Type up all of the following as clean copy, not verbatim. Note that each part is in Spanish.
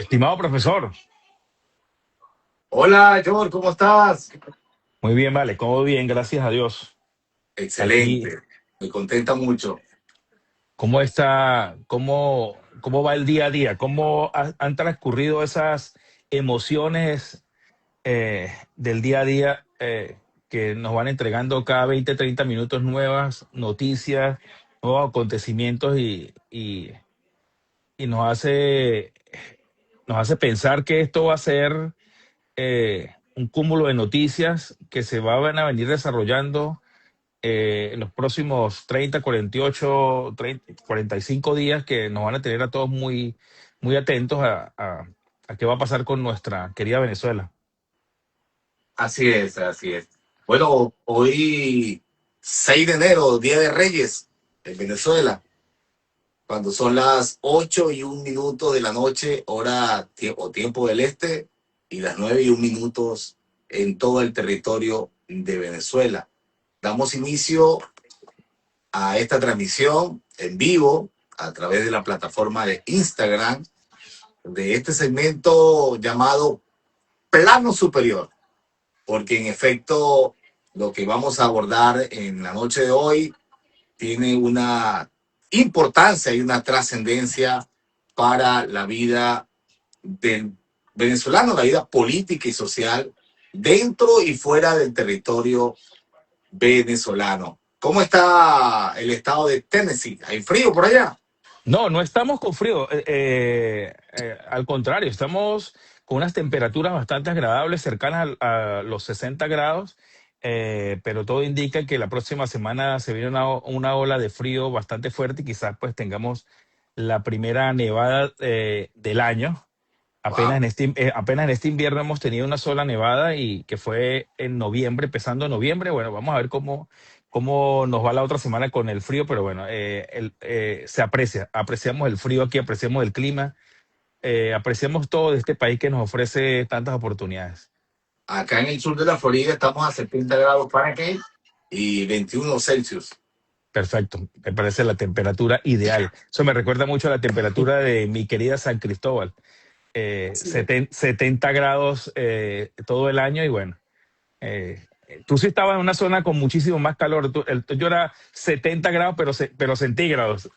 Estimado profesor, Hola, George, ¿cómo estás? muy bien, vale, todo bien, gracias a Dios. Aquí, Excelente, me contenta mucho. ¿cómo está, cómo va el día a día? ¿Cómo han transcurrido esas emociones del día a día que nos van entregando cada 20, 30 minutos nuevas noticias, nuevos acontecimientos y nos hace pensar que esto va a ser un cúmulo de noticias que van a venir desarrollando en los próximos 30, 48, 30, 45 días que nos van a tener a todos muy atentos a qué va a pasar con nuestra querida Venezuela. Así es, así es. Bueno, hoy 6 de enero, Día de Reyes en Venezuela, cuando son las 8:01 de la noche, o tiempo del este, y las 9:01 en todo el territorio de Venezuela. Damos inicio a esta transmisión en vivo a través de la plataforma de Instagram de este segmento llamado Plano Superior, porque en efecto lo que vamos a abordar en la noche de hoy tiene una importancia y una trascendencia para la vida del venezolano, la vida política y social dentro y fuera del territorio venezolano. ¿Cómo está el estado de Tennessee? ¿Hay frío por allá? No, no estamos con frío, al contrario, estamos con unas temperaturas bastante agradables, cercanas a los 60 grados, pero todo indica que la próxima semana se viene una ola de frío bastante fuerte y quizás pues tengamos la primera nevada del año. Wow. Apenas en este invierno hemos tenido una sola nevada y que fue en noviembre, empezando noviembre. Bueno, vamos a ver cómo nos va la otra semana con el frío, pero bueno, se apreciamos el frío aquí, apreciamos el clima, apreciamos todo de este país que nos ofrece tantas oportunidades. Acá en el sur de la Florida estamos a 70 grados Fahrenheit y 21 Celsius. Perfecto, me parece la temperatura ideal. Eso me recuerda mucho a la temperatura de mi querida San Cristóbal, Así es. 70 grados todo el año y bueno. Tú sí estabas en una zona con muchísimo más calor. Yo era 70 grados, pero centígrados.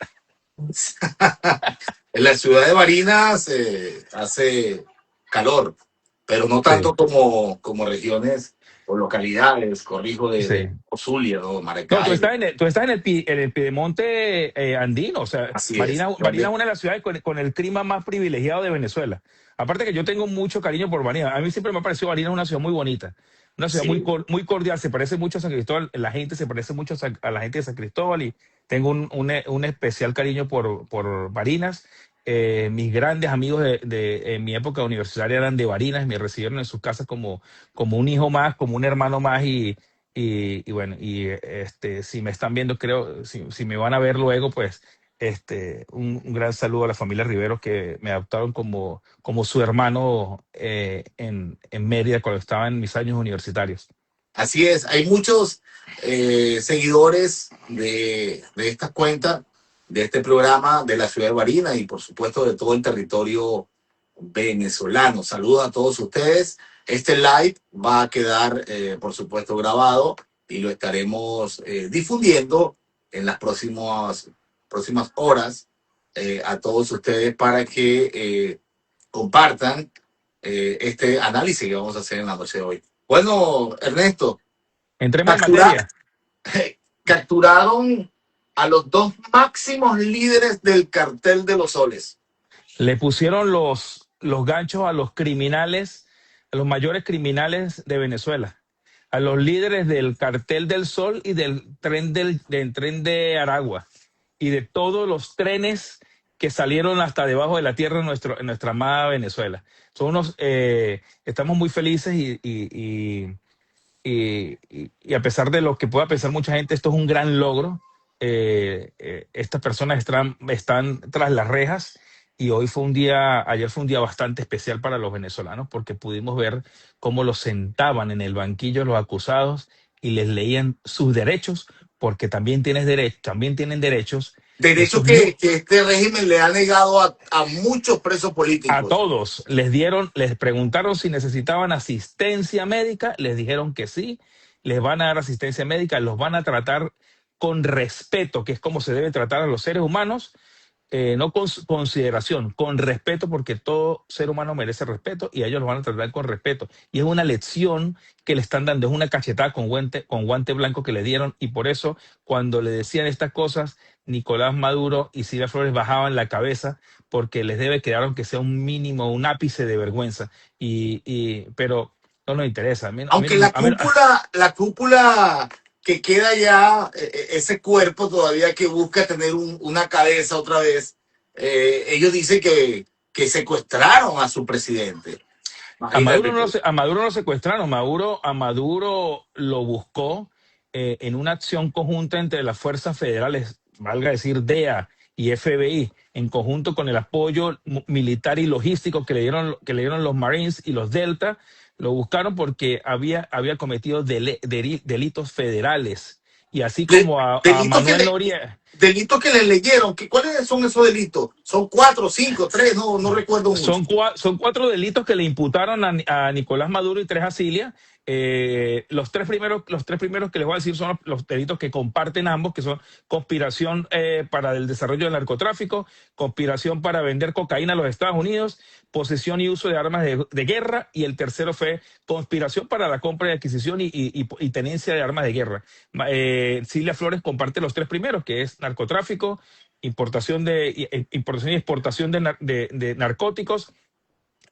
En la ciudad de Barinas hace calor, pero no tanto Sí, como regiones o localidades, corrijo, de sí. Zulia, ¿no? No, Maracaibo. tú estás en el Piedemonte andino. O sea, Así es. Barinas es una de las ciudades con el clima más privilegiado de Venezuela. Aparte que yo tengo mucho cariño por Barinas. A mí siempre me ha parecido Barinas una ciudad muy bonita. Una ciudad Sí. muy cordial. Se parece mucho a San Cristóbal. La gente se parece mucho a la gente de San Cristóbal y tengo un especial cariño por Barinas. Mis grandes amigos en mi época universitaria eran de Barinas. Me recibieron en sus casas como un hijo más, como un hermano más y bueno, si me están viendo, creo, si me van a ver luego, pues un gran saludo a la familia Riveros que me adoptaron como su hermano en Mérida cuando estaba en mis años universitarios. Así es, hay muchos seguidores de esta cuenta, de este programa de la ciudad de Barinas y por supuesto de todo el territorio venezolano. Saludos a todos ustedes. Este live va a quedar, por supuesto, grabado y lo estaremos difundiendo en las próximas horas a todos ustedes para que compartan este análisis que vamos a hacer en la noche de hoy. Bueno, Ernesto, Entremos en captura- materia. capturaron a los dos máximos líderes del cartel de los soles. Le pusieron los ganchos a los criminales, a los mayores criminales de Venezuela, a los líderes del Cartel del Sol y del tren de Aragua y de todos los trenes que salieron hasta debajo de la tierra en nuestra amada Venezuela. Estamos muy felices y a pesar de lo que pueda pensar mucha gente, esto es un gran logro. Estas personas están tras las rejas y ayer fue un día bastante especial para los venezolanos porque pudimos ver cómo los sentaban en el banquillo los acusados y les leían sus derechos, porque también tienen derechos Eso Derecho es muy, que este régimen le ha negado a muchos presos a políticos. todos les preguntaron si necesitaban asistencia médica, les dijeron que sí, les van a dar asistencia médica, los van a tratar con respeto, que es como se debe tratar a los seres humanos, no con consideración, con respeto, porque todo ser humano merece respeto y a ellos los van a tratar con respeto. Y es una lección que le están dando, es una cachetada con guante blanco que le dieron, y por eso cuando le decían estas cosas, Nicolás Maduro y Silvia Flores bajaban la cabeza porque les debe quedar aunque sea un mínimo, un ápice de vergüenza. Pero no nos interesa. Aunque A mí, la cúpula que queda ya, ese cuerpo todavía que busca tener una cabeza otra vez, ellos dicen que secuestraron a su presidente. Imagínate tú. A Maduro no secuestraron, a Maduro lo buscó en una acción conjunta entre las fuerzas federales, valga decir DEA y FBI, en conjunto con el apoyo militar y logístico que le dieron los Marines y los Delta. Lo buscaron porque había cometido delitos federales. Y así De- como a delitos que Manuel le, Noriega. delitos que le leyeron. ¿Cuáles son esos delitos? Son cuatro, cinco, tres, no recuerdo mucho. Son cuatro delitos que le imputaron a Nicolás Maduro y tres a Cilia. Los tres primeros que les voy a decir son los delitos que comparten ambos, que son conspiración para el desarrollo del narcotráfico, conspiración para vender cocaína a los Estados Unidos, posesión y uso de armas de guerra, y el tercero fue conspiración para la compra y adquisición y tenencia de armas de guerra. Cilia Flores comparte los tres primeros, que es narcotráfico, importación y exportación de narcóticos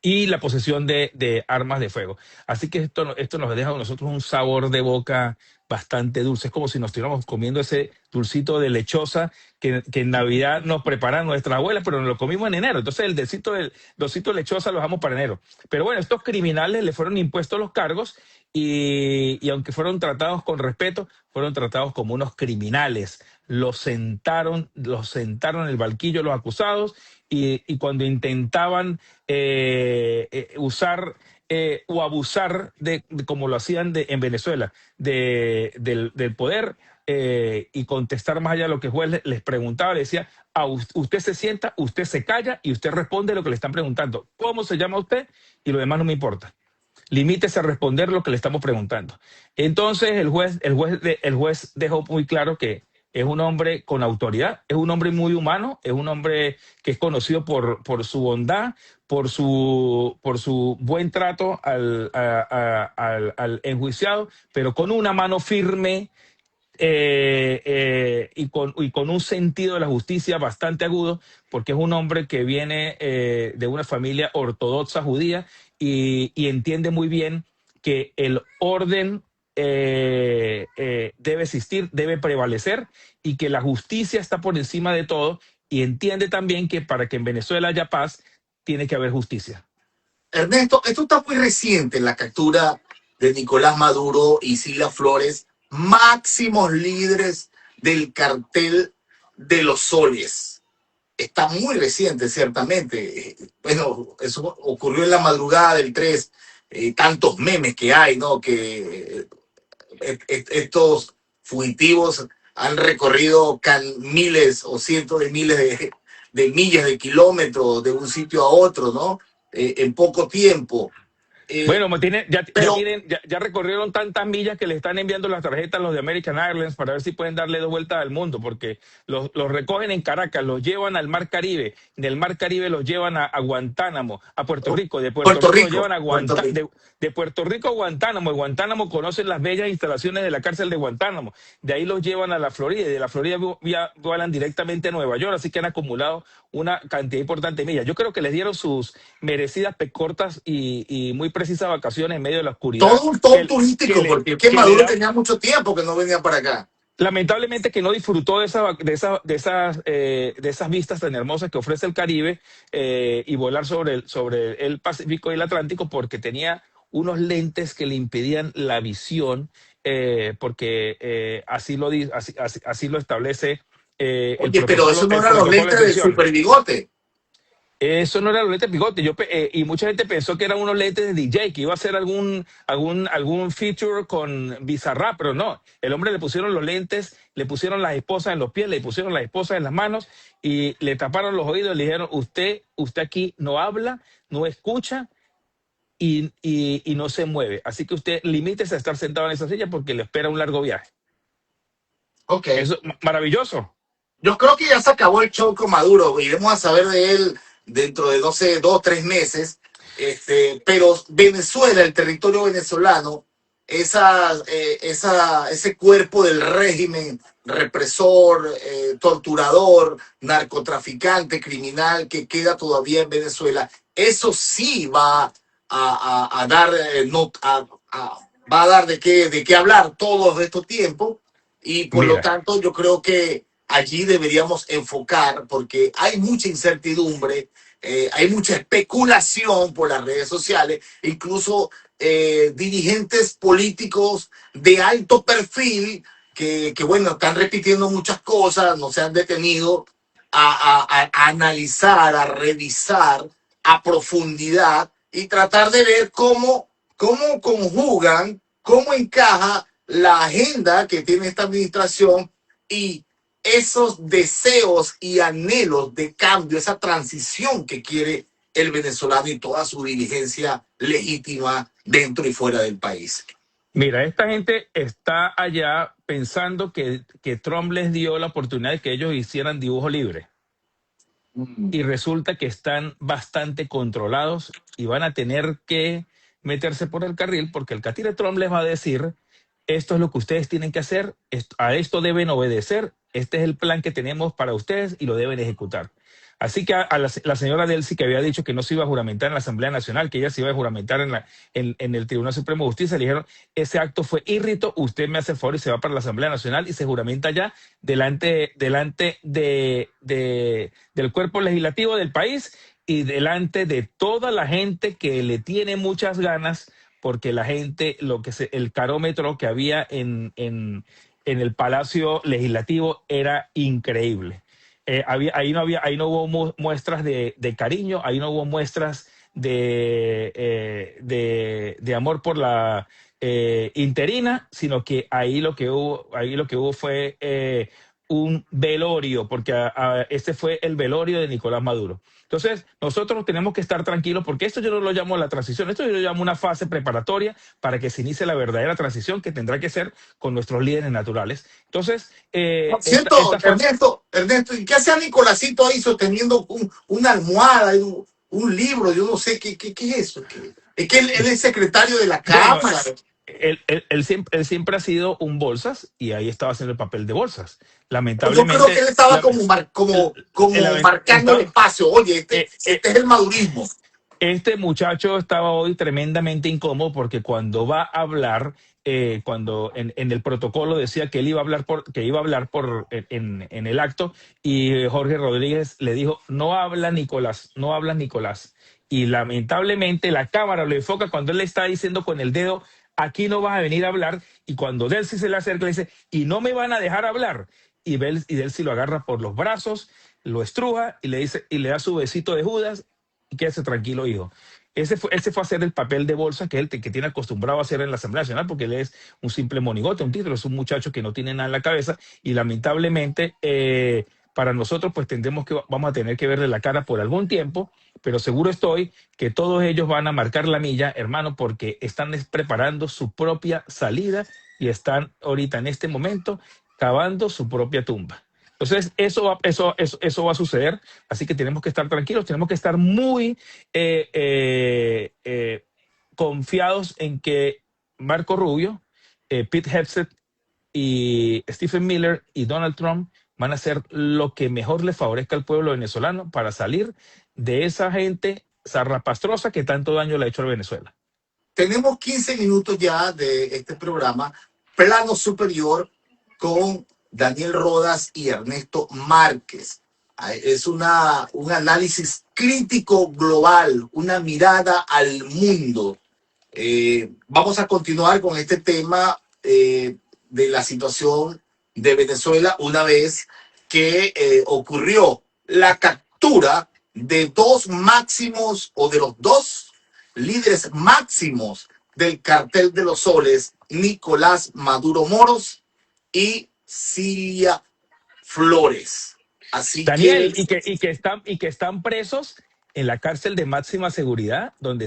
y la posesión de armas de fuego. Así que esto nos deja a nosotros un sabor de boca bastante dulce. Es como si nos estuviéramos comiendo ese dulcito de lechosa que en Navidad nos preparan nuestras abuelas, pero nos lo comimos en enero. Entonces el dulcito de lechosa lo dejamos para enero. Pero bueno, estos criminales le fueron impuestos los cargos y aunque fueron tratados con respeto, fueron tratados como unos criminales. Los sentaron en el banquillo los acusados, y cuando intentaban usar o abusar como lo hacían en Venezuela, del poder, y contestar más allá de lo que el juez les preguntaba, le decía: usted se sienta, usted se calla y usted responde lo que le están preguntando. ¿Cómo se llama usted? Y lo demás no me importa. Limítese a responder lo que le estamos preguntando. Entonces el juez dejó muy claro que es un hombre con autoridad, es un hombre muy humano, es un hombre que es conocido por su bondad, por su buen trato al enjuiciado, pero con una mano firme, y con un sentido de la justicia bastante agudo, porque es un hombre que viene de una familia ortodoxa judía, y entiende muy bien que el orden debe existir, debe prevalecer, y que la justicia está por encima de todo, y entiende también que para que en Venezuela haya paz, tiene que haber justicia. Ernesto, esto está muy reciente, la captura de Nicolás Maduro y Silvia Flores, máximos líderes del cartel de los soles. Está muy reciente, ciertamente. Bueno, eso ocurrió en la madrugada del 3. Tantos memes que hay, ¿no? Que estos fugitivos han recorrido miles o cientos de miles de millas, de kilómetros de un sitio a otro, ¿no? En poco tiempo. Eh, Bueno, pero ya recorrieron tantas millas que le están enviando las tarjetas a los de American Airlines para ver si pueden darle dos vueltas al mundo, porque los recogen en Caracas, los llevan al Mar Caribe, del Mar Caribe los llevan a Guantánamo, a Puerto Rico, de Puerto Puerto Rico los Rico, llevan Puerto Rico. de Puerto Rico a Guantánamo, de Guantánamo conocen las bellas instalaciones de la cárcel de Guantánamo, de ahí los llevan a la Florida, y de la Florida vuelan directamente a Nueva York, así que han acumulado una cantidad importante de millas. Yo creo que les dieron sus merecidas, cortas y muy precisas vacaciones en medio de la oscuridad Todo un top turístico, porque es que que le Maduro da. tenía mucho tiempo que no venía para acá. Lamentablemente que no disfrutó de esas vistas tan hermosas que ofrece el Caribe, y volar sobre el Pacífico y el Atlántico, porque tenía unos lentes que le impedían la visión, porque así lo establece Oye, pero eso no el eran los protocolo de lentes del detención. super bigote. Eso no eran los lentes bigote. Y mucha gente pensó que eran unos lentes de DJ, que iba a hacer algún feature con Bizarrap, pero no. El hombre le pusieron los lentes, le pusieron las esposas en los pies, le pusieron las esposas en las manos y le taparon los oídos y le dijeron, usted aquí no habla, no escucha y no se mueve. Así que usted limítese a estar sentado en esa silla porque le espera un largo viaje. Ok. Eso, maravilloso. Yo creo que ya se acabó el show con Maduro. Iremos a saber de él dentro de, no sé, 2 o 3 meses. Pero Venezuela, el territorio venezolano, ese cuerpo del régimen represor, torturador, narcotraficante, criminal que queda todavía en Venezuela, eso sí va a dar, no, va a dar de qué hablar todos estos tiempos y por lo Mira, tanto yo creo que allí deberíamos enfocar porque hay mucha incertidumbre, hay mucha especulación por las redes sociales, incluso dirigentes políticos de alto perfil que, bueno, están repitiendo muchas cosas, no se han detenido a analizar, a revisar a profundidad y tratar de ver cómo conjugan, cómo encaja la agenda que tiene esta administración y esos deseos y anhelos de cambio, esa transición que quiere el venezolano y toda su dirigencia legítima dentro y fuera del país. mira, esta gente está allá pensando que Trump les dio la oportunidad de que ellos hicieran dibujo libre. Y resulta que están bastante controlados y van a tener que meterse por el carril porque el catire Trump les va a decir, esto es lo que ustedes tienen que hacer, a esto deben obedecer, este es el plan que tenemos para ustedes y lo deben ejecutar. Así que a la señora Delcy, que había dicho que no se iba a juramentar en la Asamblea Nacional, que ella se iba a juramentar en el Tribunal Supremo de Justicia, le dijeron, ese acto fue írrito, usted me hace el favor y se va para la Asamblea Nacional y se juramenta ya delante del cuerpo legislativo del país y delante de toda la gente que le tiene muchas ganas, porque la gente, el carómetro que había en el Palacio Legislativo era increíble. Ahí no hubo muestras de cariño, ahí no hubo muestras de amor por la interina, sino que ahí lo que hubo fue un velorio, porque este fue el velorio de Nicolás Maduro. Entonces, nosotros tenemos que estar tranquilos porque esto yo no lo llamo la transición, esto yo lo llamo una fase preparatoria para que se inicie la verdadera transición que tendrá que ser con nuestros líderes naturales. Entonces, Por esta, cierto, esta fue Ernesto, ¿y qué hacía Nicolásito ahí sosteniendo una almohada, un libro? Yo no sé qué es eso. Es que él es secretario de la Bueno, Cámara. él siempre ha sido un bolsas y ahí estaba haciendo el papel de bolsas. Yo creo que Lamentablemente, él estaba como marcando el estaba, espacio. Oye, eh, eh, este es el madurismo. este muchacho estaba hoy tremendamente incómodo porque cuando va a hablar, cuando en el protocolo decía que él iba a hablar en el acto y Jorge Rodríguez le dijo, no habla Nicolás, no habla Nicolás. Y lamentablemente la cámara lo enfoca cuando él le está diciendo con el dedo, aquí no vas a venir a hablar. Y cuando Delcy se le acerca, le dice, y no me van a dejar hablar. Y Delcy lo agarra por los brazos, lo estruja y le dice, y le da su besito de Judas y quédese tranquilo, hijo. Ese fue a hacer el papel de bolsa que él que tiene acostumbrado a hacer en la Asamblea Nacional, porque él es un simple monigote, un título, es un muchacho que no tiene nada en la cabeza y lamentablemente para nosotros pues vamos a tener que verle la cara por algún tiempo, pero seguro estoy que todos ellos van a marcar la milla, hermano, porque están preparando su propia salida y están ahorita en este momento cavando su propia tumba. Entonces, eso va a suceder, así que tenemos que estar tranquilos, tenemos que estar muy eh, eh, eh, confiados en que Marco Rubio, Pete Hegseth y Stephen Miller y Donald Trump van a hacer lo que mejor le favorezca al pueblo venezolano para salir de esa gente zarrapastrosa que tanto daño le ha hecho a Venezuela. Tenemos 15 minutos ya de este programa, Plano Superior, con Daniel Rodas y Ernesto Márquez. Es un análisis crítico global, una mirada al mundo. Vamos a continuar con este tema de la situación de Venezuela una vez que ocurrió la captura de dos máximos o de los dos líderes máximos del cartel de los soles, Nicolás Maduro Moros y Cilia Flores. Así que Daniel, y que están presos en la cárcel de máxima seguridad, donde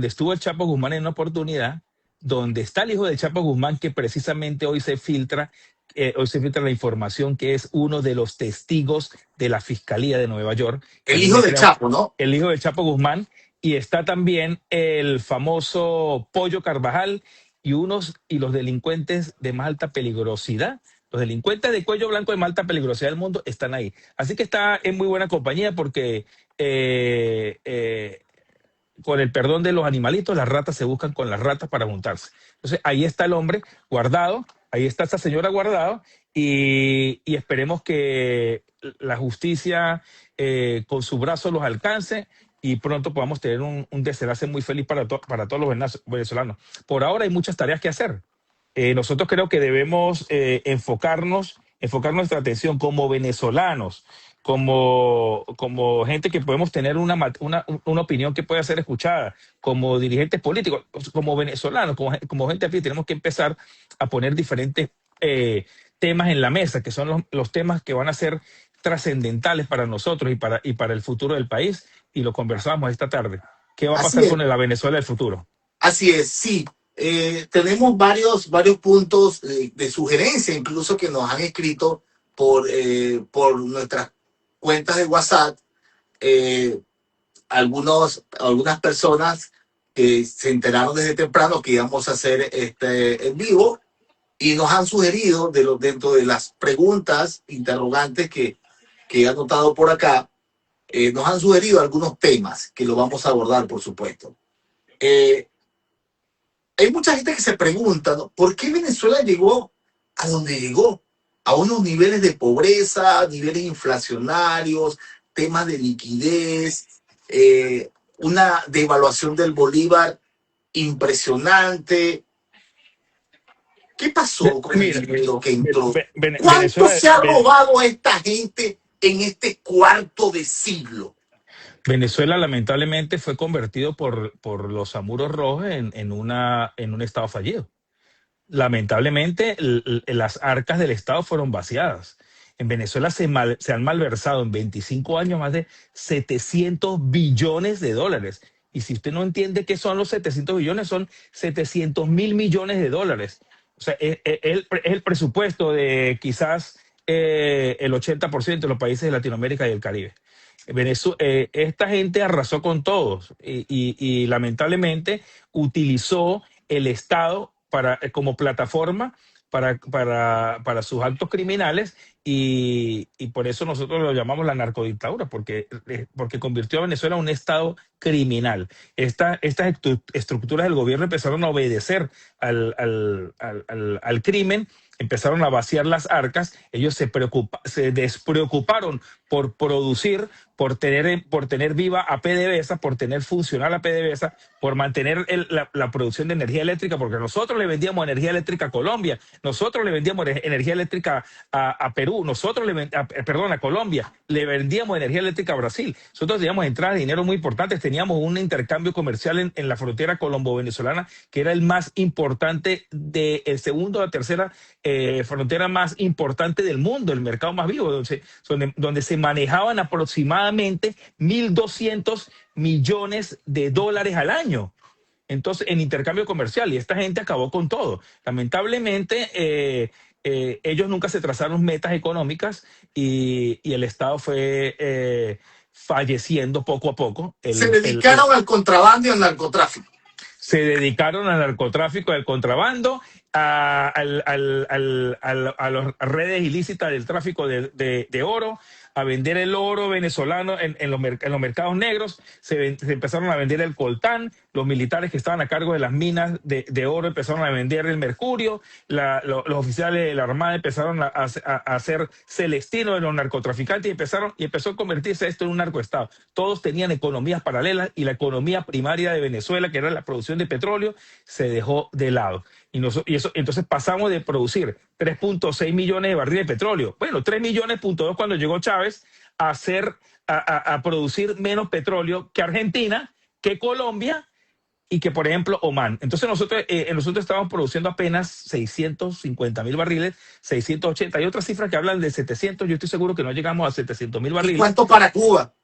estuvo el Chapo Guzmán en una oportunidad, donde está el hijo del Chapo Guzmán, que precisamente hoy se filtra la información que es uno de los testigos de la Fiscalía de Nueva York, que a el mí hijo me del crea Chapo, ¿no? el hijo del Chapo Guzmán, y está también el famoso Pollo Carvajal y los delincuentes de más alta peligrosidad. Los delincuentes de cuello blanco de más alta peligrosidad del mundo están ahí. Así que está en muy buena compañía porque, con el perdón de los animalitos, las ratas se buscan con las ratas para juntarse. Entonces, ahí está el hombre guardado, ahí está esta señora guardado, y esperemos que la justicia, con su brazo los alcance y pronto podamos tener un desenlace muy feliz para todos los venezolanos. Por ahora hay muchas tareas que hacer. Nosotros creo que debemos enfocar nuestra atención como venezolanos, como gente que podemos tener una opinión que pueda ser escuchada, como dirigentes políticos, como venezolanos, como gente aquí, tenemos que empezar a poner diferentes temas en la mesa, que son los temas que van a ser trascendentales para nosotros y para el futuro del país, y lo conversamos esta tarde. ¿Qué va a Así pasar es, con la Venezuela del futuro? así es, sí. Tenemos varios puntos de sugerencia, incluso que nos han escrito por nuestras cuentas de WhatsApp. Eh, algunas personas que se enteraron desde temprano que íbamos a hacer este en vivo y nos han sugerido dentro de las preguntas, interrogantes que he anotado por acá, nos han sugerido algunos temas que lo vamos a abordar, por supuesto. Eh, Hay mucha gente que se pregunta, ¿no? ¿Por qué Venezuela llegó a donde llegó? A unos niveles de pobreza, niveles inflacionarios, temas de liquidez, una devaluación del bolívar impresionante. ¿Qué pasó con el Mira, dinero que entró? ¿Cuánto Venezuela, se ha robado a esta gente en este cuarto de siglo? Venezuela lamentablemente fue convertido por los Zamuros Rojos en un estado fallido. Lamentablemente, las arcas del Estado fueron vaciadas. En Venezuela se han malversado en 25 años más de 700 billones de dólares. Y si usted no entiende qué son los 700 billones, son 700.000 millones de dólares. O sea, es el presupuesto de quizás el 80% de los países de Latinoamérica y el Caribe. Esta gente arrasó con todos y lamentablemente utilizó el Estado como plataforma para sus actos criminales, y por eso nosotros lo llamamos la narcodictadura, porque convirtió a Venezuela en un Estado criminal. Estas estructuras del gobierno empezaron a obedecer al crimen, empezaron a vaciar las arcas, ellos se despreocuparon por producir, por tener viva a PDVSA, por tener funcional a PDVSA, por mantener la producción de energía eléctrica, porque nosotros le vendíamos energía eléctrica a Colombia, nosotros le vendíamos energía eléctrica a Perú, a Colombia, le vendíamos energía eléctrica a Brasil. Nosotros teníamos entradas de dinero muy importantes, teníamos un intercambio comercial en la frontera colombo-venezolana que era el más importante, el segundo o la tercera frontera más importante del mundo, el mercado más vivo, donde se manejaban aproximadamente 1.200 millones de dólares al año. Entonces, en intercambio comercial, y esta gente acabó con todo. Lamentablemente, ellos nunca se trazaron metas económicas, y el Estado fue falleciendo poco a poco. Se dedicaron al contrabando y al narcotráfico. Se dedicaron al narcotráfico, al contrabando, a las redes ilícitas del tráfico de oro, a vender el oro venezolano en los mercados negros, se empezaron a vender el coltán, los militares que estaban a cargo de las minas de oro empezaron a vender el mercurio, los oficiales de la Armada empezaron a hacer celestino de los narcotraficantes, y empezó a convertirse esto en un narcoestado. Todos tenían economías paralelas, y la economía primaria de Venezuela, que era la producción de petróleo, se dejó de lado. Entonces pasamos de producir 3.6 millones de barriles de petróleo, bueno, 3 millones, punto dos cuando llegó Chávez, a hacer, a producir menos petróleo que Argentina, que Colombia y que, por ejemplo, Oman. Entonces nosotros estábamos produciendo apenas 650.000 barriles, 680. Hay otras cifras que hablan de 700. Yo estoy seguro que no llegamos a 700.000 ¿Y barriles. cuánto para Cuba?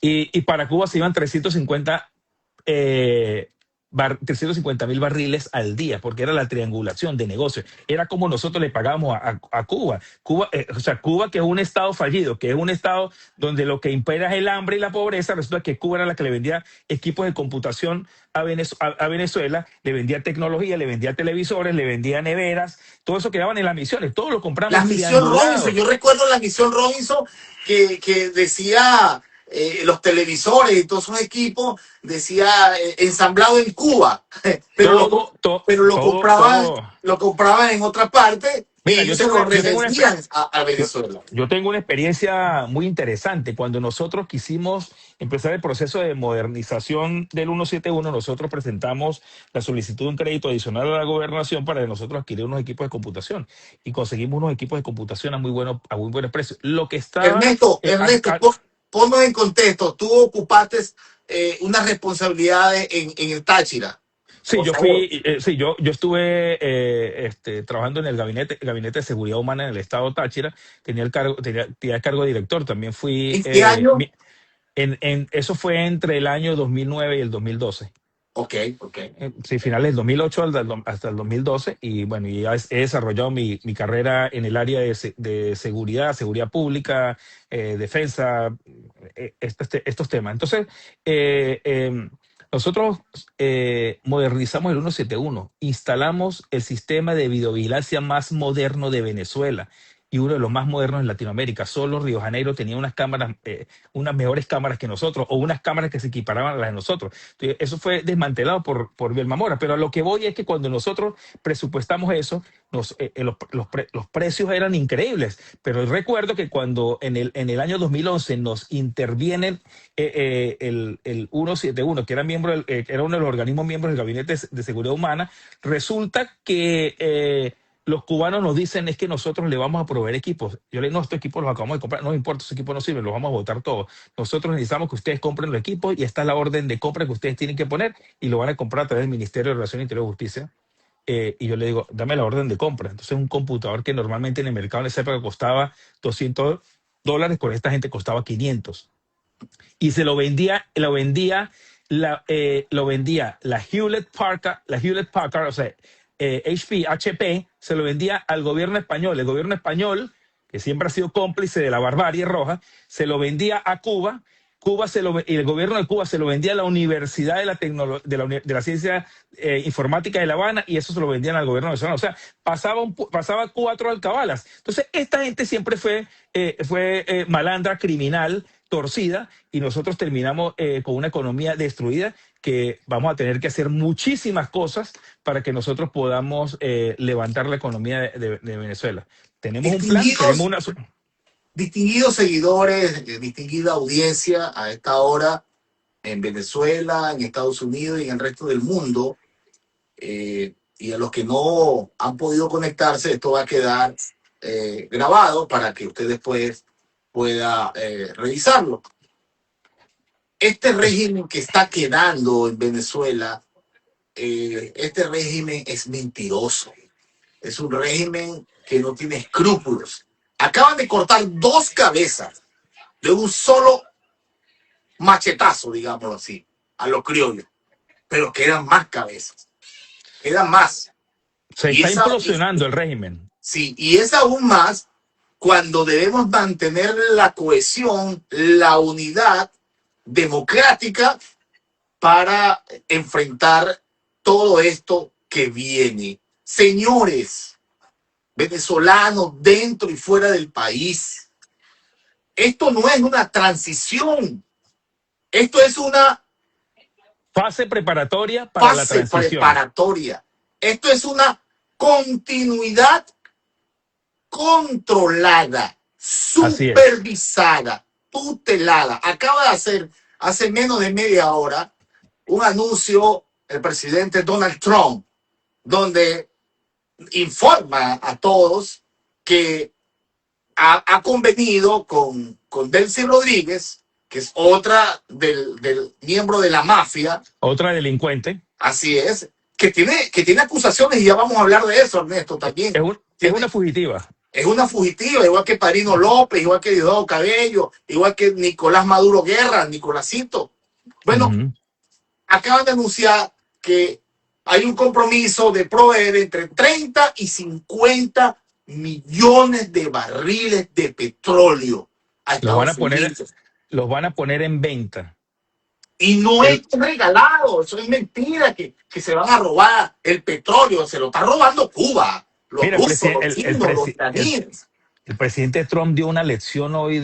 Y para Cuba se iban 350.000 barriles al día, porque era la triangulación de negocios. Era como nosotros le pagábamos a Cuba. O sea, Cuba, que es un estado fallido, que es un estado donde lo que impera es el hambre y la pobreza, resulta que Cuba era la que le vendía equipos de computación a Venezuela, le vendía tecnología, le vendía televisores, le vendía neveras, todo eso quedaban en las misiones, todo lo La compramos misión Robinson, triangulado. yo recuerdo la misión Robinson que decía los televisores y todos esos equipos, decía ensamblado en Cuba, pero Todo, todo, pero todo, todo. lo compraban en otra parte y Mira, ellos se lo yo tengo una, revendían a Yo, Venezuela. yo tengo una experiencia muy interesante. Cuando nosotros quisimos empezar el proceso de modernización del 171, nosotros presentamos la solicitud de un crédito adicional a la gobernación para nosotros adquirir unos equipos de computación y conseguimos unos equipos de computación a muy buenos precios. Lo que estaba, Ernesto, ponnos en contexto. Tú ocupaste unas responsabilidades en el Táchira, sí, por favor. yo estuve trabajando en el gabinete de seguridad humana en el estado Táchira, tenía el cargo de director, también fui ¿En qué año? eso fue entre el año 2009 y el 2012. Ok, ok. Sí, finales del 2008 hasta el 2012. Y bueno, y he desarrollado mi carrera en el área de seguridad pública, defensa, estos temas. Entonces, eh, eh, nosotros modernizamos el 171, instalamos el sistema de videovigilancia más moderno de Venezuela y uno de los más modernos en Latinoamérica. Solo Río de Janeiro tenía unas cámaras, unas mejores cámaras que nosotros, o unas cámaras que se equiparaban a las de nosotros. Entonces, eso fue desmantelado por Vilma Mora, pero a lo que voy es que cuando nosotros presupuestamos eso, los precios eran increíbles, pero recuerdo que cuando en el año 2011 nos intervienen el 171, que era, era uno de los organismos miembros del Gabinete de Seguridad Humana, resulta que los cubanos nos dicen es que nosotros le vamos a proveer equipos. Yo le digo, no, estos equipos los acabamos de comprar, no importa, esos equipos no sirven, los vamos a botar todos. Nosotros necesitamos que ustedes compren los equipos y esta es la orden de compra que ustedes tienen que poner y lo van a comprar a través del Ministerio de Relaciones Interior y Justicia. Y yo le digo, dame la orden de compra. Entonces un computador que normalmente en el mercado en esa época costaba $200, con esta gente costaba 500. Y lo vendía la Hewlett Packard, o sea, HP, se lo vendía al gobierno español. El gobierno español, que siempre ha sido cómplice de la barbarie roja, se lo vendía a Cuba. Y el gobierno de Cuba se lo vendía a la Universidad de la Ciencia Informática de La Habana, y eso se lo vendían al gobierno venezolano. O sea, pasaba 4 alcabalas. Entonces, esta gente siempre fue malandra, criminal, torcida, y nosotros terminamos con una economía destruida que vamos a tener que hacer muchísimas cosas para que nosotros podamos levantar la economía de Venezuela. Tenemos un plan, tenemos Distinguidos, una... distinguidos seguidores, distinguida audiencia a esta hora en Venezuela, en Estados Unidos y en el resto del mundo. Y a los que no han podido conectarse, esto va a quedar grabado para que usted después pueda revisarlo. Este régimen que está quedando en Venezuela, este régimen es mentiroso. Es un régimen que no tiene escrúpulos. Acaban de cortar 2 cabezas de un solo machetazo, digámoslo así, a los criollos. Pero quedan más cabezas. Quedan más. Se Y está esa, implosionando el régimen. sí, y es aún más cuando debemos mantener la cohesión, la unidad democrática para enfrentar todo esto que viene. Señores venezolanos dentro y fuera del país, esto no es una transición, esto es una Fase preparatoria para la fase transición. preparatoria, esto es una continuidad controlada, Así es. supervisada, tutelada. Acaba de hacer hace menos de media hora un anuncio el presidente Donald Trump, donde informa a todos que ha convenido con Delcy Rodríguez, que es otra del miembro de la mafia, Otra delincuente. así es, que tiene acusaciones, y ya vamos a hablar de eso, Ernesto, también. Es una fugitiva. Es una fugitiva, igual que Parino López, igual que Diosdado Cabello, igual que Nicolás Maduro Guerra, Nicolásito. Bueno, Ujú. acaban de anunciar que hay un compromiso de proveer entre 30 y 50 millones de barriles de petróleo a Los van a Estados poner, Unidos. los van a poner en venta. Y no es El, regalado, eso es mentira, que se van a robar el petróleo, se lo está robando Cuba, los mira, el, rusos, presi- los chinos, los iraníes. el presidente Trump dio una lección hoy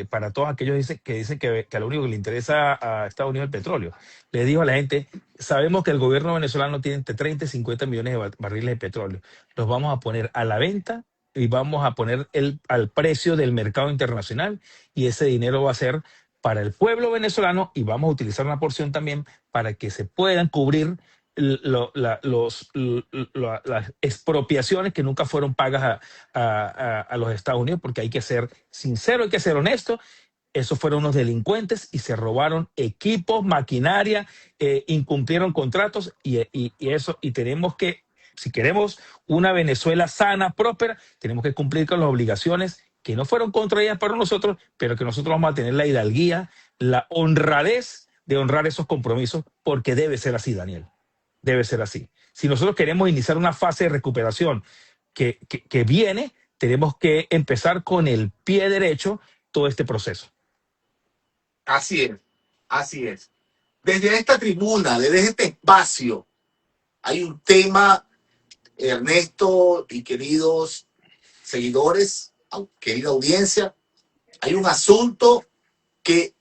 para todos aquellos que dicen que a lo único que le interesa a Estados Unidos es el petróleo. Le dijo a la gente, sabemos que el gobierno venezolano tiene entre 30 y 50 millones de barriles de petróleo. Los vamos a poner a la venta y vamos a poner al precio del mercado internacional, y ese dinero va a ser para el pueblo venezolano, y vamos a utilizar una porción también para que se puedan cubrir las expropiaciones que nunca fueron pagas a los Estados Unidos, porque hay que ser sincero, hay que ser honesto. Esos fueron unos delincuentes y se robaron equipos, maquinaria, incumplieron contratos, y tenemos que, si queremos una Venezuela sana, próspera, tenemos que cumplir con las obligaciones que no fueron contraídas para nosotros, pero que nosotros vamos a tener la hidalguía, la honradez de honrar esos compromisos, porque debe ser así, Daniel. Debe ser así. Si nosotros queremos iniciar una fase de recuperación que viene, tenemos que empezar con el pie derecho todo este proceso. Así es, así es. Desde esta tribuna, desde este espacio, hay un tema, Ernesto y queridos seguidores, querida audiencia, hay un asunto que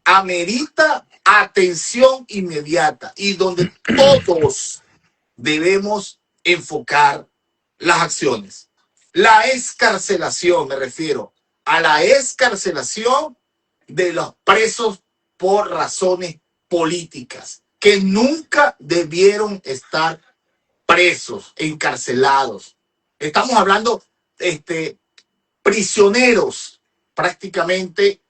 amerita atención inmediata y donde todos debemos enfocar las acciones. La escarcelación, me refiero a la escarcelación de los presos por razones políticas, que nunca debieron estar presos, encarcelados. Estamos hablando prisioneros prácticamente,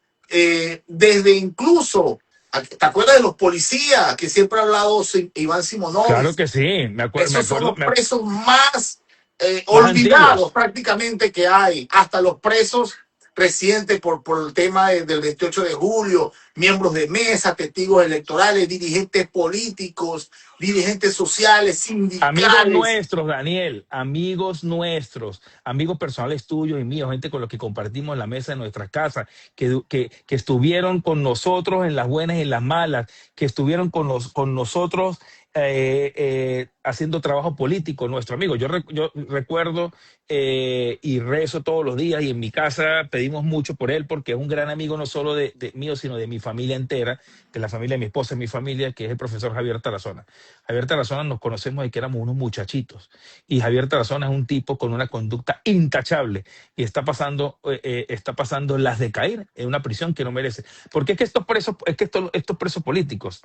desde incluso, ¿te acuerdas de los policías que siempre ha hablado Iván Claro Simonovic? que sí, me acuerdo, me Esos son acuerdo, los presos más más olvidados antiguos. prácticamente que hay, hasta los presos recientes por el tema del 28 de julio, miembros de mesa, testigos electorales, dirigentes políticos, dirigentes sociales, Amigos sindicales. nuestros, Daniel, amigos nuestros, amigos personales tuyos y míos, gente con los que compartimos la mesa de nuestras casas, que estuvieron con nosotros en las buenas y en las malas, que estuvieron con nosotros haciendo trabajo político, nuestro amigo. Yo recuerdo y rezo todos los días, y en mi casa pedimos mucho por él, porque es un gran amigo no solo de mío, sino de mi familia entera, de la familia de mi esposa y mi familia, que es el profesor Javier Tarazona. Javier Tarazona nos conocemos de que éramos unos muchachitos, y Javier Tarazona es un tipo con una conducta intachable, y está pasando las de caer en una prisión que no merece. Porque es que estos presos políticos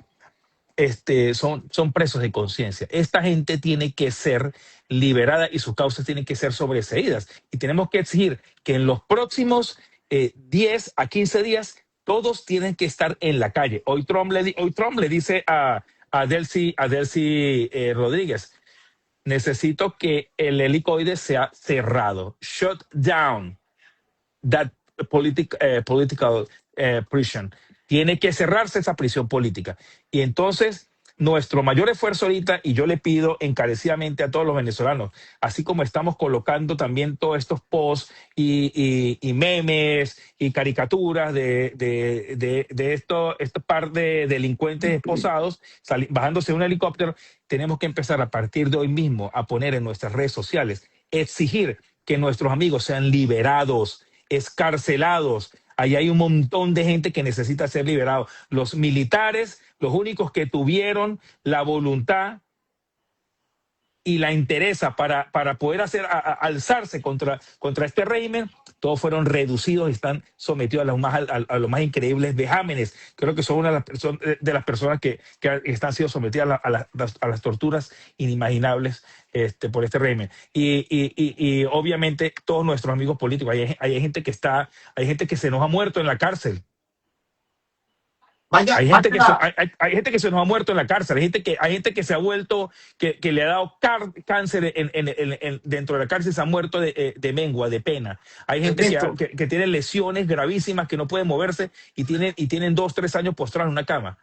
son presos de conciencia. Esta gente tiene que ser liberada y sus causas tienen que ser sobreseídas. Y tenemos que exigir que en los próximos 10 a 15 días todos tienen que estar en la calle. Hoy Trump le dice a Delcy Rodríguez, necesito que el helicoide sea cerrado. Shut down that political prison. Tiene que cerrarse esa prisión política. Y entonces, nuestro mayor esfuerzo ahorita, y yo le pido encarecidamente a todos los venezolanos, así como estamos colocando también todos estos posts y memes y caricaturas de estos par de delincuentes esposados bajándose de un helicóptero, tenemos que empezar a partir de hoy mismo a poner en nuestras redes sociales, exigir que nuestros amigos sean liberados, escarcelados. Ahí hay un montón de gente que necesita ser liberado. Los militares, los únicos que tuvieron la voluntad y la interesa para poder alzarse contra este régimen, todos fueron reducidos y están sometidos a los más increíbles vejámenes. Creo que son una de las personas que están siendo sometidas a las torturas inimaginables por este régimen. Y obviamente todos nuestros amigos políticos, hay gente hay gente que se nos ha muerto en la cárcel. Vaya, Hay gente vaya, hay gente que se nos ha muerto en la cárcel, hay gente que se ha vuelto, que le ha dado cáncer dentro de la cárcel, se ha muerto de mengua, de pena. Hay gente Ernesto. que tiene lesiones gravísimas, que no puede moverse y tienen 2, 3 años postrados en una cama.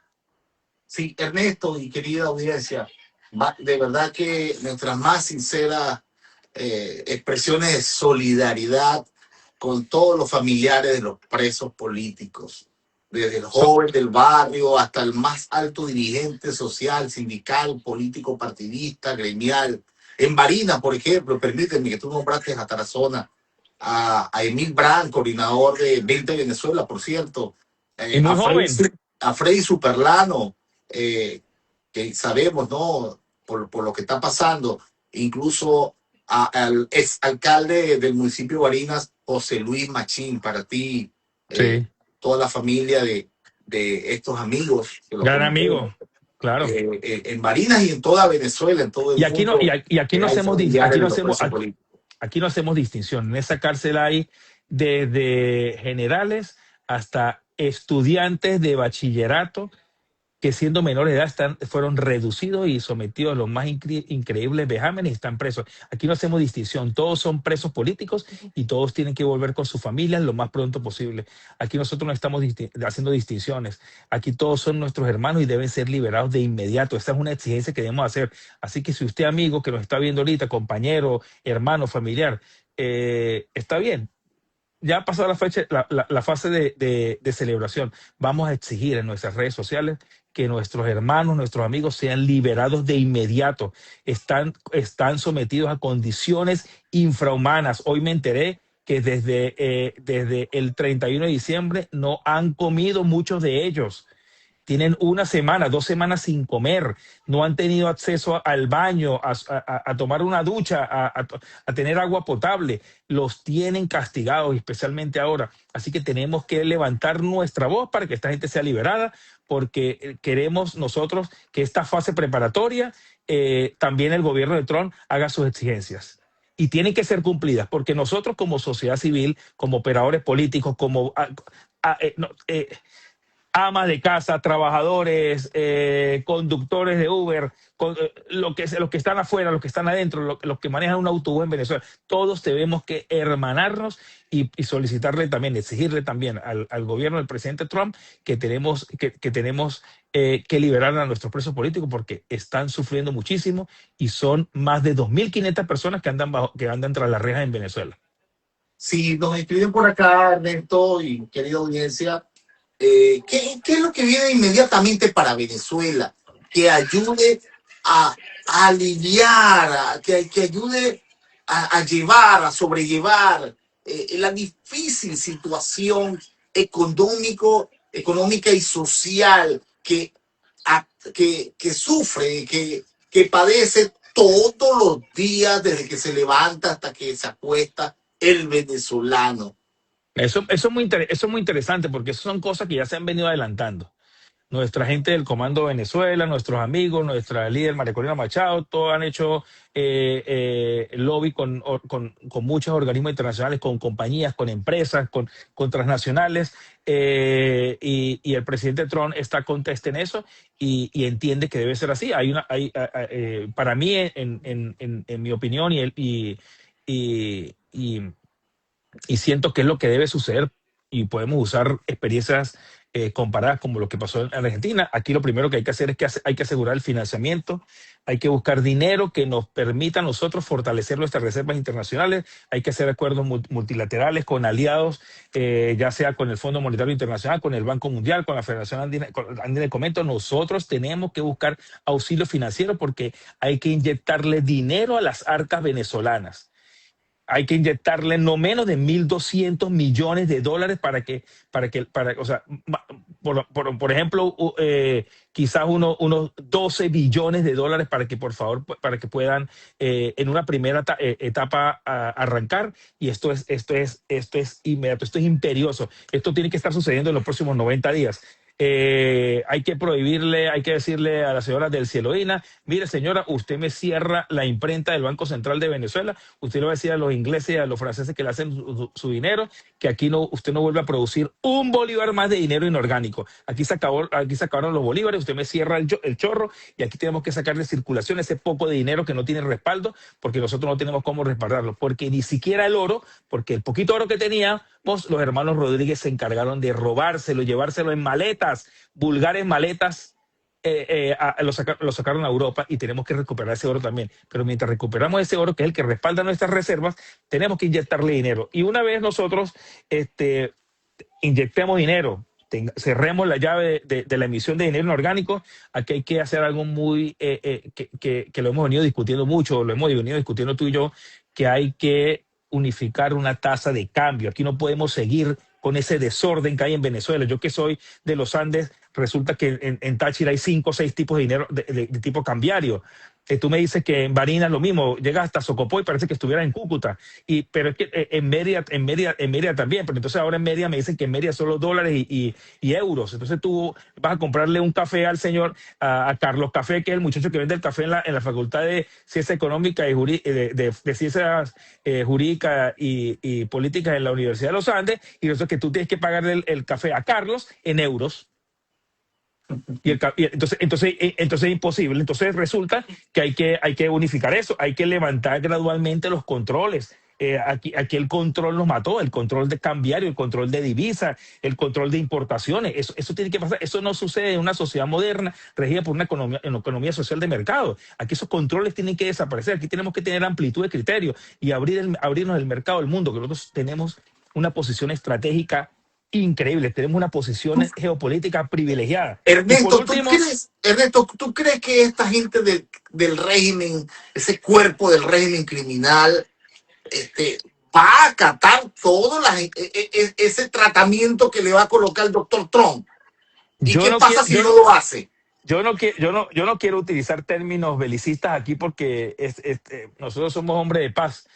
Sí, Ernesto y querida audiencia, de verdad que nuestras más sinceras expresiones de solidaridad con todos los familiares de los presos políticos, desde el So- joven del barrio hasta el más alto dirigente social, sindical, político, partidista, gremial. En Barinas, por ejemplo, permíteme que tú nombraste a Tarazona, a Emil Brand, coordinador de 20 Venezuela, por cierto, y a muy Freddy, joven, a Freddy Superlano, eh, que sabemos, ¿no? Por lo que está pasando, incluso al ex alcalde del municipio de Barinas, José Luis Machín, para ti, sí, toda la familia de estos amigos que lo gran conocemos, amigo, claro. en Barinas y en toda Venezuela, en todo el Y aquí no, mundo, y aquí no hay hacemos, familiares de los presos políticos. aquí no hacemos distinción. En esa cárcel hay desde generales hasta estudiantes de bachillerato que siendo menores de edad fueron reducidos y sometidos a los más increíbles vejámenes y están presos. Aquí no hacemos distinción, todos son presos políticos y todos tienen que volver con sus familias lo más pronto posible. Aquí nosotros no estamos haciendo distinciones, aquí todos son nuestros hermanos y deben ser liberados de inmediato. Esa es una exigencia que debemos hacer. Así que si usted, amigo, que nos está viendo ahorita, compañero, hermano, familiar, está bien, ya ha pasado la fase de celebración. Vamos a exigir en nuestras redes sociales que nuestros hermanos, nuestros amigos sean liberados de inmediato. Están sometidos a condiciones infrahumanas. Hoy me enteré que desde el 31 de diciembre no han comido muchos de ellos. Tienen 1 semana, 2 semanas sin comer, no han tenido acceso al baño, a tomar una ducha, a tener agua potable. Los tienen castigados, especialmente ahora. Así que tenemos que levantar nuestra voz para que esta gente sea liberada, porque queremos nosotros que esta fase preparatoria, también el gobierno de Trump haga sus exigencias. Y tienen que ser cumplidas, porque nosotros como sociedad civil, como operadores políticos, como no, amas de casa, trabajadores, conductores de Uber, los que están afuera, los que están adentro, los que manejan un autobús en Venezuela, todos tenemos que hermanarnos y solicitarle también, exigirle también al gobierno del presidente Trump que tenemos que liberar a nuestros presos políticos porque están sufriendo muchísimo y son más de 2.500 personas que andan tras las rejas en Venezuela. Si nos escriben por acá, Ernesto y querida audiencia, ¿qué es lo que viene inmediatamente para Venezuela? Que ayude a aliviar, que ayude a llevar, a sobrellevar la difícil situación económica y social que sufre, que padece todos los días desde que se levanta hasta que se acuesta el venezolano. Eso es muy interesante porque eso son cosas que ya se han venido adelantando. Nuestra gente del Comando Venezuela, nuestros amigos, nuestra líder María Corina Machado, todos han hecho lobby con muchos organismos internacionales, con compañías, con empresas, con transnacionales, y el presidente Trump está conteste en eso y entiende que debe ser así. Para mí, en mi opinión, y, y, y siento que es lo que debe suceder y podemos usar experiencias comparadas como lo que pasó en Argentina. Aquí lo primero que hay que hacer es que hay que asegurar el financiamiento, hay que buscar dinero que nos permita a nosotros fortalecer nuestras reservas internacionales, hay que hacer acuerdos multilaterales con aliados, ya sea con el Fondo Monetario Internacional, con el Banco Mundial, con la Federación Andina de Comercio. Nosotros tenemos que buscar auxilio financiero porque hay que inyectarle dinero a las arcas venezolanas. hay que inyectarle no menos de 1.200 millones de dólares o sea, por ejemplo, quizás unos 12 billones de dólares para que, por favor, para que puedan en una primera etapa arrancar. Y esto es inmediato, esto es imperioso. Esto tiene que estar sucediendo en los próximos 90 días. Hay que prohibirle, hay que decirle a la señora del Cieloína, mire señora, usted me cierra la imprenta del Banco Central de Venezuela, usted le va a decir a los ingleses y a los franceses que le hacen su dinero, que aquí no, usted no vuelve a producir un bolívar más de dinero inorgánico. Aquí se acabaron los bolívares, usted me cierra el chorro y aquí tenemos que sacar de circulación ese poco de dinero que no tiene respaldo, porque nosotros no tenemos cómo respaldarlo, porque ni siquiera el oro, porque el poquito oro que teníamos, los hermanos Rodríguez se encargaron de robárselo, llevárselo en maletas, vulgares maletas, lo sacaron a Europa y tenemos que recuperar ese oro también. Pero mientras recuperamos ese oro, que es el que respalda nuestras reservas, tenemos que inyectarle dinero. Y una vez nosotros inyectemos dinero, cerremos la llave de la emisión de dinero inorgánico, aquí hay que hacer algo muy, que lo hemos venido discutiendo mucho, lo hemos venido discutiendo tú y yo, que hay que unificar una tasa de cambio. Aquí no podemos seguir con ese desorden que hay en Venezuela. Yo que soy de los Andes, resulta que en Táchira hay 5 o 6 tipos de dinero de tipo cambiario. Tú me dices que en Barinas lo mismo, llegas hasta Socopó y parece que estuviera en Cúcuta. Pero es que en Mérida también, pero entonces ahora en Mérida me dicen que en Mérida son los dólares y euros. Entonces tú vas a comprarle un café al señor, a Carlos Café, que es el muchacho que vende el café en la Facultad de Ciencia Económica y de Ciencias Jurídicas y Políticas en la Universidad de los Andes, y eso es que tú tienes que pagarle el café a Carlos en euros. Entonces es imposible. Entonces resulta que hay que unificar eso, hay que levantar gradualmente los controles. Aquí el control nos mató, el control de cambiario, el control de divisa, el control de importaciones. Eso tiene que pasar. Eso no sucede en una sociedad moderna regida por una economía social de mercado. Aquí esos controles tienen que desaparecer. Aquí tenemos que tener amplitud de criterio y abrirnos el mercado del mundo, que nosotros tenemos una posición estratégica increíble, tenemos una posición geopolítica privilegiada. Y por último, Ernesto, ¿tú crees que esta gente del régimen, ese cuerpo del régimen criminal, va a acatar ese tratamiento que le va a colocar el doctor Trump? ¿Y yo qué no pasa quiero, si no lo hace? yo no quiero utilizar términos belicistas aquí porque nosotros somos hombres de paz,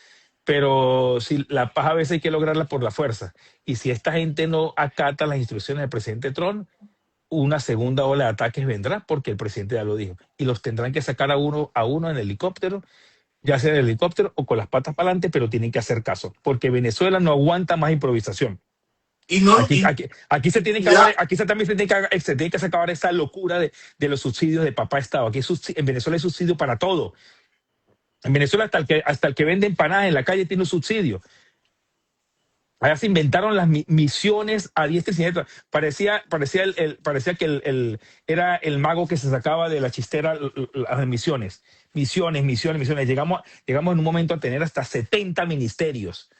pero si la paz a veces hay que lograrla por la fuerza. Y si esta gente no acata las instrucciones del presidente Trump, una segunda ola de ataques vendrá porque el presidente ya lo dijo. Y los tendrán que sacar a uno en helicóptero, ya sea en helicóptero o con las patas para adelante, pero tienen que hacer caso, porque Venezuela no aguanta más improvisación. Y no, Aquí se tiene que acabar, se tiene que acabar esa locura de los subsidios de papá Estado. En Venezuela hay subsidio para todo. En Venezuela hasta el que vende empanadas en la calle tiene un subsidio. Allá se inventaron las misiones a diestra y siniestra. Parecía que era el mago que se sacaba de la chistera las misiones. Misiones. Llegamos en un momento a tener hasta 70 ministerios.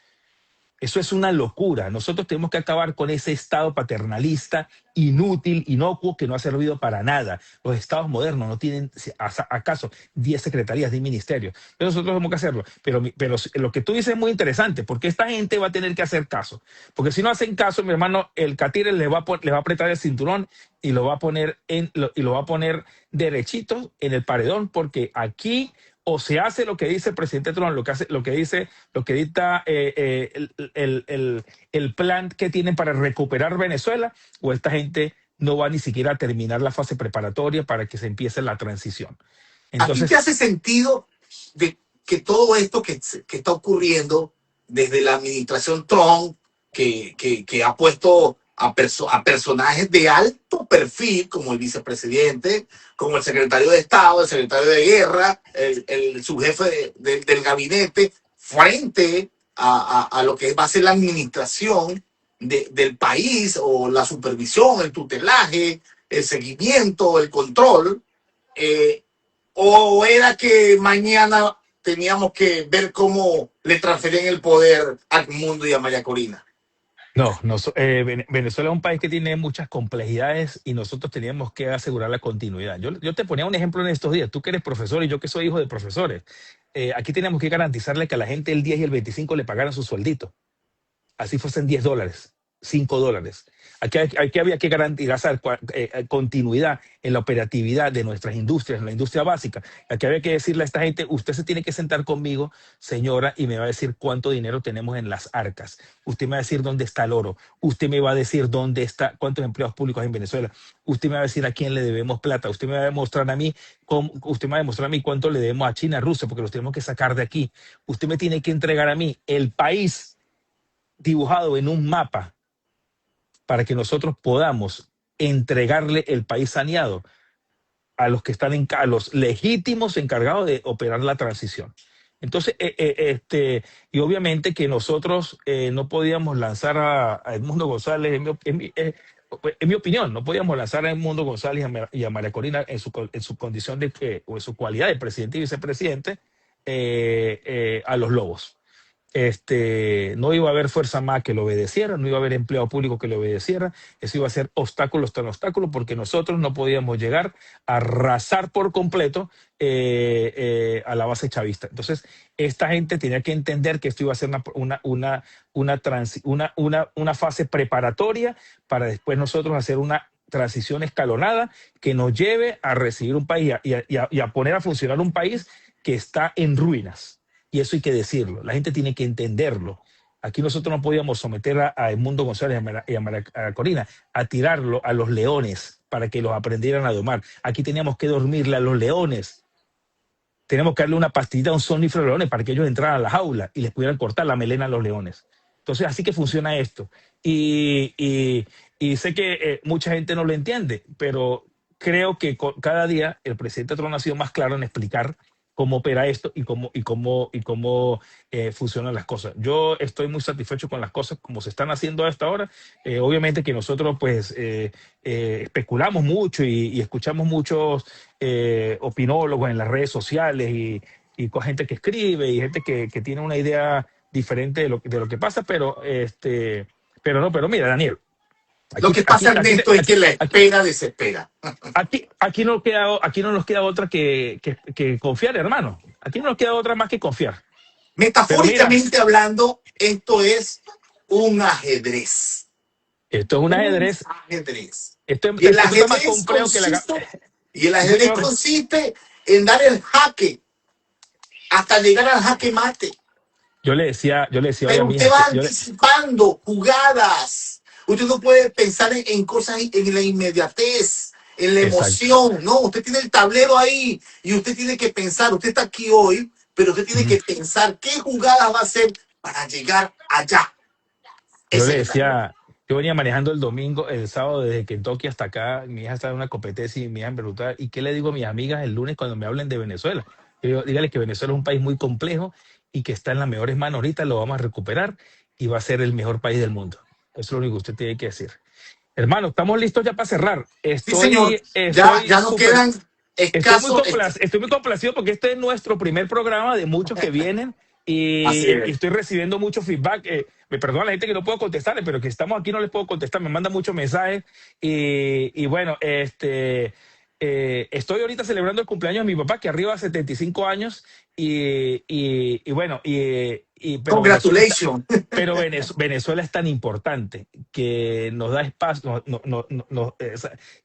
Eso es una locura. Nosotros tenemos que acabar con ese Estado paternalista, inútil, inocuo, que no ha servido para nada. Los Estados modernos no tienen, acaso, 10 secretarías, 10 ministerios. Pero nosotros tenemos que hacerlo. Pero lo que tú dices es muy interesante, porque esta gente va a tener que hacer caso. Porque si no hacen caso, mi hermano, el catire le va a apretar el cinturón y lo va a poner derechito en el paredón, porque aquí o se hace lo que dice el presidente Trump, lo que dicta el plan que tienen para recuperar Venezuela, o esta gente no va ni siquiera a terminar la fase preparatoria para que se empiece la transición. ¿A ti te Entonces, hace sentido de que todo esto que está ocurriendo desde la administración Trump, que ha puesto a personajes de alto perfil, como el vicepresidente, como el secretario de Estado, el secretario de Guerra, el subjefe del gabinete, frente a lo que va a ser la administración del país, o la supervisión, el tutelaje, el seguimiento, el control? ¿O era que mañana teníamos que ver cómo le transferían el poder al mundo y a María Corina? no, Venezuela es un país que tiene muchas complejidades y nosotros teníamos que asegurar la continuidad. Yo te ponía un ejemplo en estos días, tú que eres profesor y yo que soy hijo de profesores. aquí teníamos que garantizarle que a la gente el 10 y el 25 le pagaran su sueldito, así fuesen $10, $5. Aquí había que garantizar continuidad en la operatividad de nuestras industrias, en la industria básica. Aquí había que decirle a esta gente, usted se tiene que sentar conmigo, señora, y me va a decir cuánto dinero tenemos en las arcas. Usted me va a decir dónde está el oro. Usted me va a decir dónde está, cuántos empleados públicos hay en Venezuela. Usted me va a decir a quién le debemos plata. Usted me va a demostrar a mí usted me va a demostrar a mí cuánto le debemos a China, a Rusia, porque los tenemos que sacar de aquí. Usted me tiene que entregar a mí el país dibujado en un mapa para que nosotros podamos entregarle el país saneado a los que están a los legítimos encargados de operar la transición. Entonces, y obviamente que nosotros no podíamos lanzar a Edmundo González, en mi opinión, no podíamos lanzar a Edmundo González y a María Corina en su condición o en su cualidad de presidente y vicepresidente a los lobos. No iba a haber fuerza más que lo obedeciera, no iba a haber empleado público que lo obedeciera, eso iba a ser obstáculos tras obstáculos, porque nosotros no podíamos llegar a arrasar por completo a la base chavista. Entonces, esta gente tenía que entender que esto iba a ser una fase preparatoria para después nosotros hacer una transición escalonada que nos lleve a recibir un país y a poner a funcionar un país que está en ruinas. Y eso hay que decirlo, la gente tiene que entenderlo. Aquí nosotros no podíamos someter a Edmundo González y a María Corina a tirarlo a los leones para que los aprendieran a domar. Aquí teníamos que dormirle a los leones. Tenemos que darle una pastillita, un somnífero a los leones para que ellos entraran a la jaula y les pudieran cortar la melena a los leones. Entonces, así que funciona esto. Y sé que mucha gente no lo entiende, pero creo que cada día el presidente Trump ha sido más claro en explicar cómo opera esto y cómo funcionan las cosas. Yo estoy muy satisfecho con las cosas como se están haciendo a esta hora. Obviamente que nosotros pues especulamos mucho y escuchamos muchos opinólogos en las redes sociales y con gente que escribe y gente que tiene una idea diferente de lo que pasa, pero mira, Daniel, Lo que pasa, Ernesto, es que la espera desespera. Aquí no nos queda otra que confiar, hermano. Aquí no nos queda otra más que confiar. Metafóricamente hablando, esto es un ajedrez. Esto es un ajedrez. Y el ajedrez consiste en dar el jaque hasta llegar al jaque mate. Yo le decía pero usted va anticipando jugadas. Usted no puede pensar en cosas en la inmediatez, en la emoción. No, usted tiene el tablero ahí y usted tiene que pensar. Usted está aquí hoy, pero usted tiene que pensar qué jugadas va a hacer para llegar allá. Yo venía manejando el sábado desde Kentucky hasta acá. Mi hija estaba en una competencia y mi hija en brutal. ¿Y qué le digo a mis amigas el lunes cuando me hablen de Venezuela? Yo digo, dígale que Venezuela es un país muy complejo y que está en las mejores manos ahorita, lo vamos a recuperar y va a ser el mejor país del mundo. Eso es lo único que usted tiene que decir. Hermano, estamos listos ya para cerrar. Sí, señor. Ya nos quedan escasos. Estoy muy complacido porque este es nuestro primer programa de muchos que vienen y estoy recibiendo mucho feedback. Me perdona la gente que no puedo contestarle, pero que estamos aquí no les puedo contestar. Me mandan muchos mensajes y bueno, estoy ahorita celebrando el cumpleaños de mi papá, que arriba de 75 años y bueno, pero congratulations. Pero Venezuela es tan importante que nos da espacio,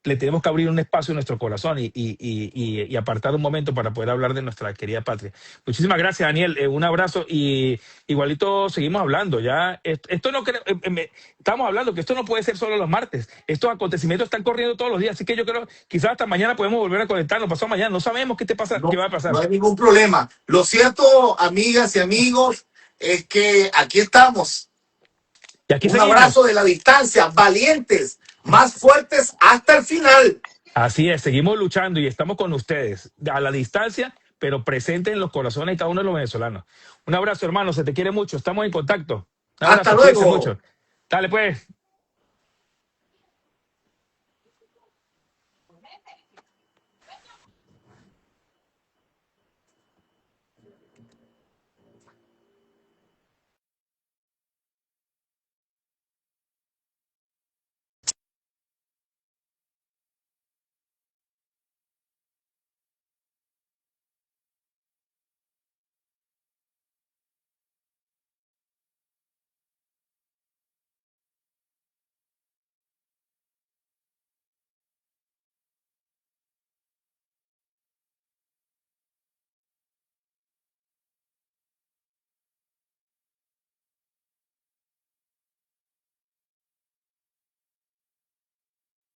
le tenemos que abrir un espacio en nuestro corazón y apartar un momento para poder hablar de nuestra querida patria. Muchísimas gracias, Daniel. Un abrazo y igualito seguimos hablando. Ya esto no creo, estamos hablando que esto no puede ser solo los martes. Estos acontecimientos están corriendo todos los días, así que yo creo quizás hasta mañana podemos volver a conectarnos, pasado mañana. No sabemos qué va a pasar. No hay ningún problema. Lo cierto, amigas y amigos, es que aquí estamos. Y aquí un abrazo de la distancia, valientes, más fuertes hasta el final. Así es, seguimos luchando y estamos con ustedes a la distancia, pero presentes en los corazones de cada uno de los venezolanos. Un abrazo, hermano, se te quiere mucho, estamos en contacto. Hasta luego. Mucho. Dale, pues.